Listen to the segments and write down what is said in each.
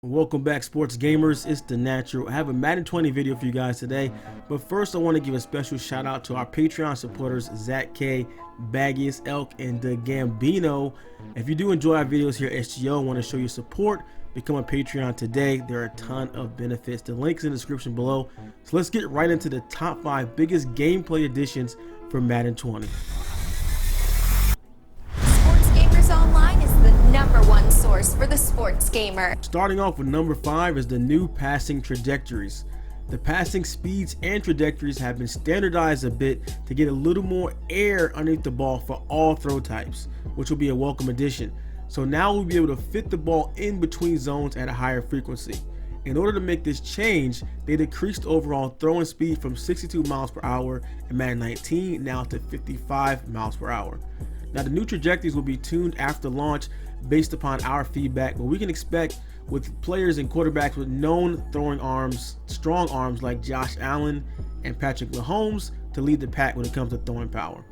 Welcome back, sports gamers. It's the Natural. I have a Madden 20 video for you guys today, but first I want to give a special shout out to our Patreon supporters Zach K, Baggiest Elk, and the Gambino. If you do enjoy our videos here at SGO and want to show your support, become a Patreon today. There are a ton of benefits. The link's in the description below. So let's get right into the top 5 biggest gameplay additions for Madden 20. Online is the #1 source for the sports gamer. Starting off with number 5 is the new passing trajectories. The passing speeds and trajectories have been standardized a bit to get a little more air underneath the ball for all throw types, which will be a welcome addition. So now we'll be able to fit the ball in between zones at a higher frequency. In order to make this change, they decreased overall throwing speed from 62 miles per hour in Madden 19 now to 55 miles per hour. Now the new trajectories will be tuned after launch based upon our feedback, but we can expect with players and quarterbacks with known throwing arms, strong arms like Josh Allen and Patrick Mahomes to lead the pack when it comes to throwing power.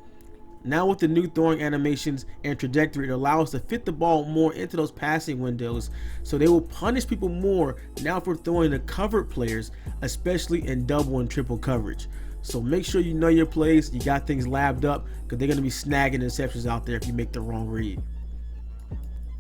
Now with the new throwing animations and trajectory, it allows us to fit the ball more into those passing windows, so they will punish people more now for throwing to covered players, especially in double and triple coverage. So make sure you know your plays, you got things labbed up, because they're going to be snagging interceptions out there if you make the wrong read.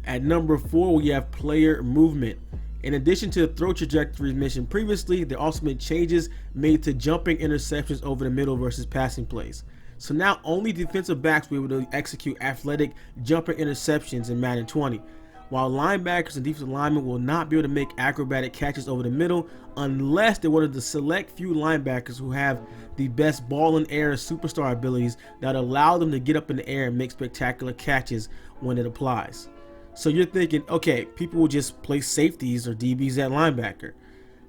At number 4, we have player movement. In addition to the throw trajectories mentioned previously, there also been changes made to jumping interceptions over the middle versus passing plays. So now only defensive backs will be able to execute athletic jumping interceptions in Madden 20. While linebackers and defensive linemen will not be able to make acrobatic catches over the middle unless they're one of the select few linebackers who have the best ball in air superstar abilities that allow them to get up in the air and make spectacular catches when it applies. So you're thinking, okay, people will just play safeties or DBs at linebacker.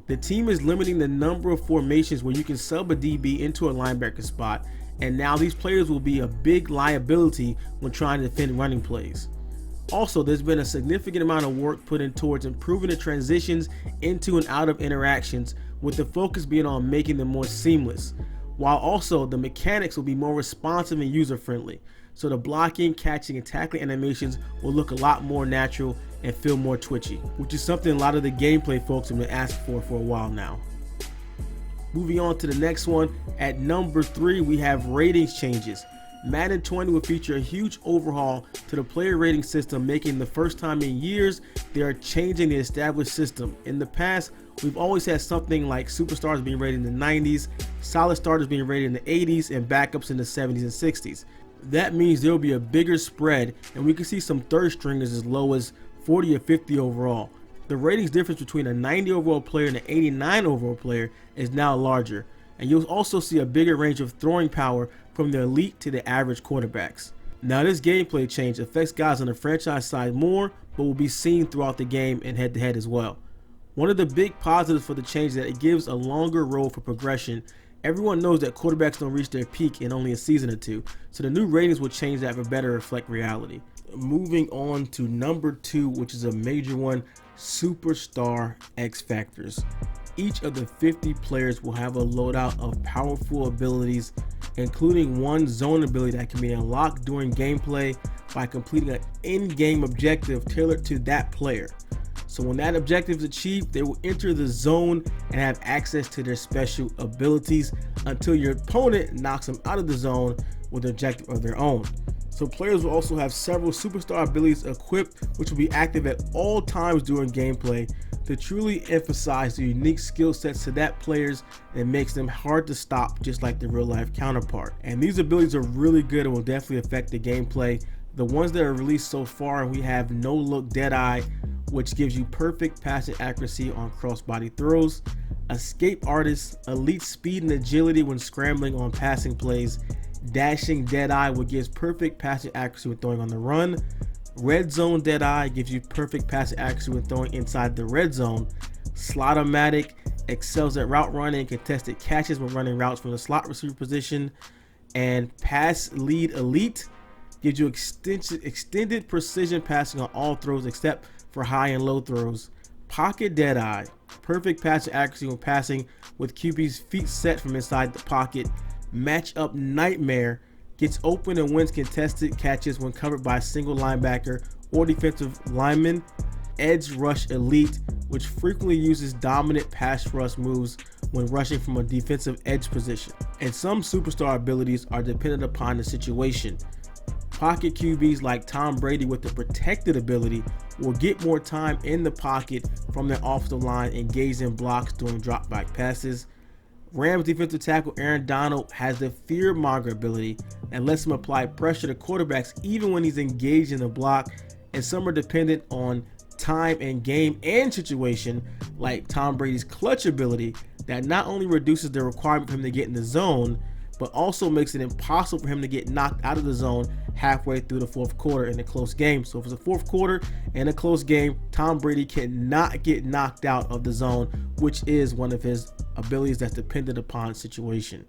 The team is limiting the number of formations where you can sub a DB into a linebacker spot, and now these players will be a big liability when trying to defend running plays. Also, there's been a significant amount of work put in towards improving the transitions into and out of interactions, with the focus being on making them more seamless, while also the mechanics will be more responsive and user-friendly. So the blocking, catching, and tackling animations will look a lot more natural and feel more twitchy, which is something a lot of the gameplay folks have been asking for a while now. Moving on to the next one, at number 3 we have ratings changes. Madden 20 will feature a huge overhaul to the player rating system, making the first time in years they are changing the established system. In the past, we've always had something like superstars being rated in the 90s, solid starters being rated in the 80s, and backups in the 70s and 60s. That means there will be a bigger spread, and we can see some third stringers as low as 40 or 50 overall. The ratings difference between a 90 overall player and an 89 overall player is now larger, and you'll also see a bigger range of throwing power from the elite to the average quarterbacks. Now this gameplay change affects guys on the franchise side more, but will be seen throughout the game and head-to-head as well. One of the big positives for the change is that it gives a longer road for progression. Everyone knows that quarterbacks don't reach their peak in only a season or two, so the new ratings will change that for better reflect reality. Moving on to number 2, which is a major one, Superstar Xfactors. Each of the 50 players will have a loadout of powerful abilities, including one zone ability that can be unlocked during gameplay by completing an in-game objective tailored to that player. So when that objective is achieved, they will enter the zone and have access to their special abilities until your opponent knocks them out of the zone with an objective of their own. So players will also have several superstar abilities equipped, which will be active at all times during gameplay to truly emphasize the unique skill sets to that players and makes them hard to stop, just like the real life counterpart. And these abilities are really good and will definitely affect the gameplay. The ones that are released so far, we have No Look Deadeye, which gives you perfect passing accuracy on crossbody throws, Escape Artist, elite speed and agility when scrambling on passing plays, Dashing Deadeye, which gives perfect passing accuracy when throwing on the run, Red Zone Deadeye gives you perfect passing accuracy when throwing inside the red zone, Slot-O-Matic excels at route running and contested catches when running routes from the slot receiver position, and Pass Lead Elite gives you extended precision passing on all throws except for high and low throws, Pocket Deadeye, perfect passing accuracy when passing with QB's feet set from inside the pocket, Matchup Nightmare gets open and wins contested catches when covered by a single linebacker or defensive lineman, Edge Rush Elite, which frequently uses dominant pass rush moves when rushing from a defensive edge position. And some superstar abilities are dependent upon the situation. Pocket QBs like Tom Brady with the protected ability will get more time in the pocket from their offensive line engaged in blocks during drop back passes. Rams defensive tackle Aaron Donald has the fear monger ability that lets him apply pressure to quarterbacks even when he's engaged in the block, and some are dependent on time and game and situation, like Tom Brady's clutch ability that not only reduces the requirement for him to get in the zone, but also makes it impossible for him to get knocked out of the zone halfway through the fourth quarter in a close game. So if it's a fourth quarter and a close game, Tom Brady cannot get knocked out of the zone, which is one of his abilities that's dependent upon situation.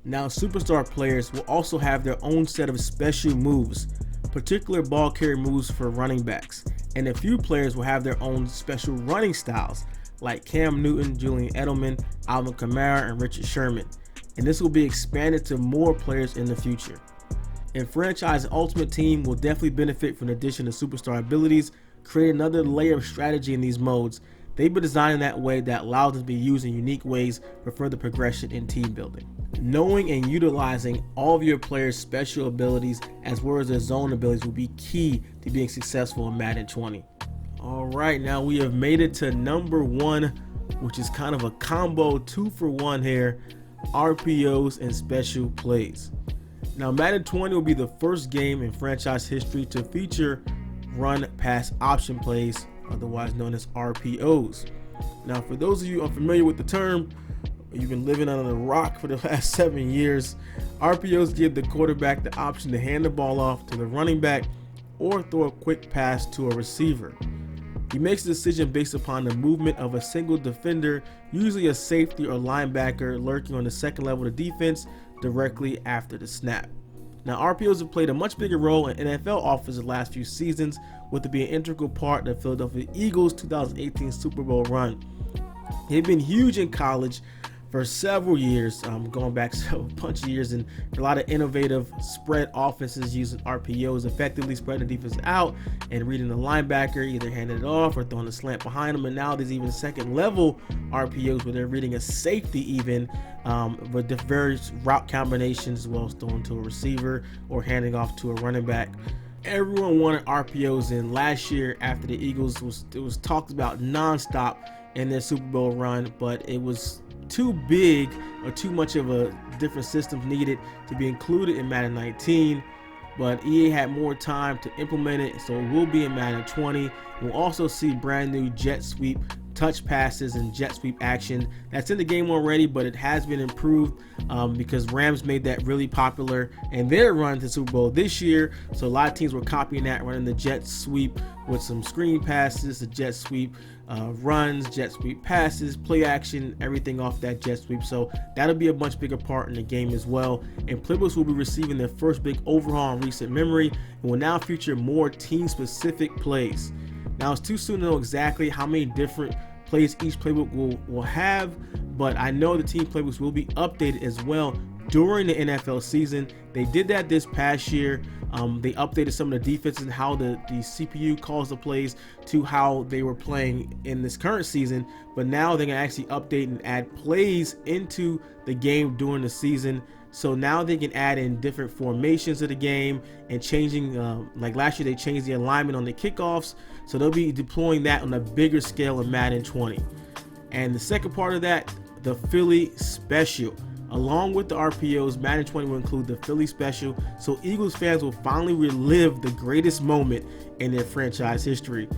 Now, superstar players will also have their own set of special moves, particular ball carrier moves for running backs, and a few players will have their own special running styles, like Cam Newton, Julian Edelman, Alvin Kamara, and Richard Sherman. And this will be expanded to more players in the future. And Franchise Ultimate Team will definitely benefit from the addition of superstar abilities, create another layer of strategy in these modes. They've been designed in that way that allows them to be used in unique ways for further progression in team building. Knowing and utilizing all of your players' special abilities as well as their zone abilities will be key to being successful in Madden 20. All right, now we have made it to number 1, which is kind of a combo 2-for-1 here. RPOs and special plays. Now, Madden 20 will be the first game in franchise history to feature run pass option plays, otherwise known as RPOs. Now, for those of you unfamiliar with the term, you've been living under a rock for the last 7 years, RPOs give the quarterback the option to hand the ball off to the running back or throw a quick pass to a receiver. He makes a decision based upon the movement of a single defender, usually a safety or linebacker lurking on the second level of defense directly after the snap. Now, RPOs have played a much bigger role in NFL offenses the last few seasons, with it being an integral part of the Philadelphia Eagles' 2018 Super Bowl run. They've been huge in college for several years, going back a bunch of years, and a lot of innovative spread offenses using RPOs, effectively spreading the defense out and reading the linebacker, either handing it off or throwing a slant behind them. And now there's even second level RPOs where they're reading a safety even with the various route combinations, as well as throwing to a receiver or handing off to a running back. Everyone wanted RPOs in last year after the Eagles it was talked about nonstop in their Super Bowl run, but it was too big or too much of a different system needed to be included in Madden 19, but EA had more time to implement it, so it will be in Madden 20. We'll also see brand new jet sweep touch passes and jet sweep action that's in the game already, but it has been improved because Rams made that really popular in their run to Super Bowl this year. So a lot of teams were copying that, running the jet sweep with some screen passes, the jet sweep runs, jet sweep passes, play action, everything off that jet sweep. So that'll be a much bigger part in the game as well. And playbooks will be receiving their first big overhaul in recent memory and will now feature more team-specific plays. Now, it's too soon to know exactly how many different plays each playbook will have, but I know the team playbooks will be updated as well during the NFL season. They did that this past year. They updated some of the defenses and how the CPU calls the plays to how they were playing in this current season, but now they're going to actually update and add plays into the game during the season. So now they can add in different formations of the game and changing, like last year they changed the alignment on the kickoffs. So they'll be deploying that on a bigger scale in Madden 20. And the second part of that, the Philly Special. Along with the RPOs, Madden 20 will include the Philly Special, so Eagles fans will finally relive the greatest moment in their franchise history.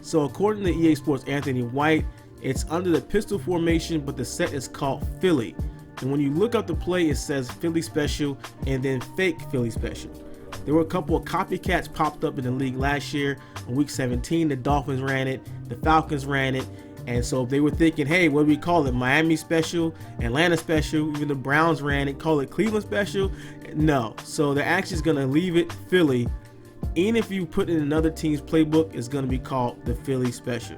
So according to EA Sports' Anthony White, it's under the pistol formation, but the set is called Philly. And when you look up the play, it says Philly Special and then fake Philly Special. There were a couple of copycats popped up in the league last year. On week 17, the Dolphins ran it, the Falcons ran it, and so they were thinking, hey, what do we call it? Miami Special, Atlanta Special, even the Browns ran it, call it Cleveland Special? No. So they're actually going to leave it Philly. Even if you put in another team's playbook, it's going to be called the Philly Special.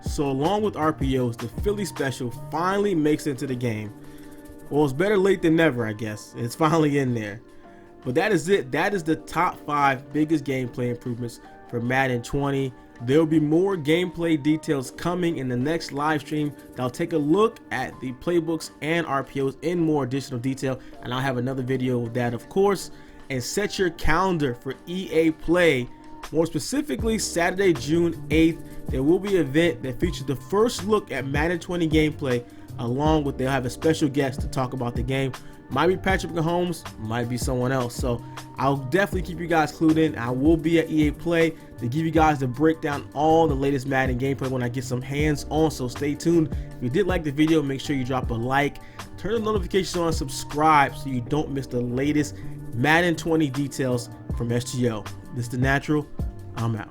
So along with RPOs, the Philly Special finally makes it into the game. Well, it's better late than never, I guess. It's finally in there. But that is it. That is the top 5 biggest gameplay improvements for Madden 20. There will be more gameplay details coming in the next live stream that'll take a look at the playbooks and RPOs in more additional detail, and I'll have another video of that, of course. And set your calendar for EA Play. More specifically, Saturday, June 8th, there will be an event that features the first look at Madden 20 gameplay, along with they'll have a special guest to talk about the game. Might be Patrick Mahomes, might be someone else. So I'll definitely keep you guys clued in. I will be at EA Play to give you guys the breakdown all the latest Madden gameplay when I get some hands on. So stay tuned. If you did like the video, make sure you drop a like, turn the notifications on, subscribe so you don't miss the latest Madden 20 details from SGO. This is The Natural. I'm out.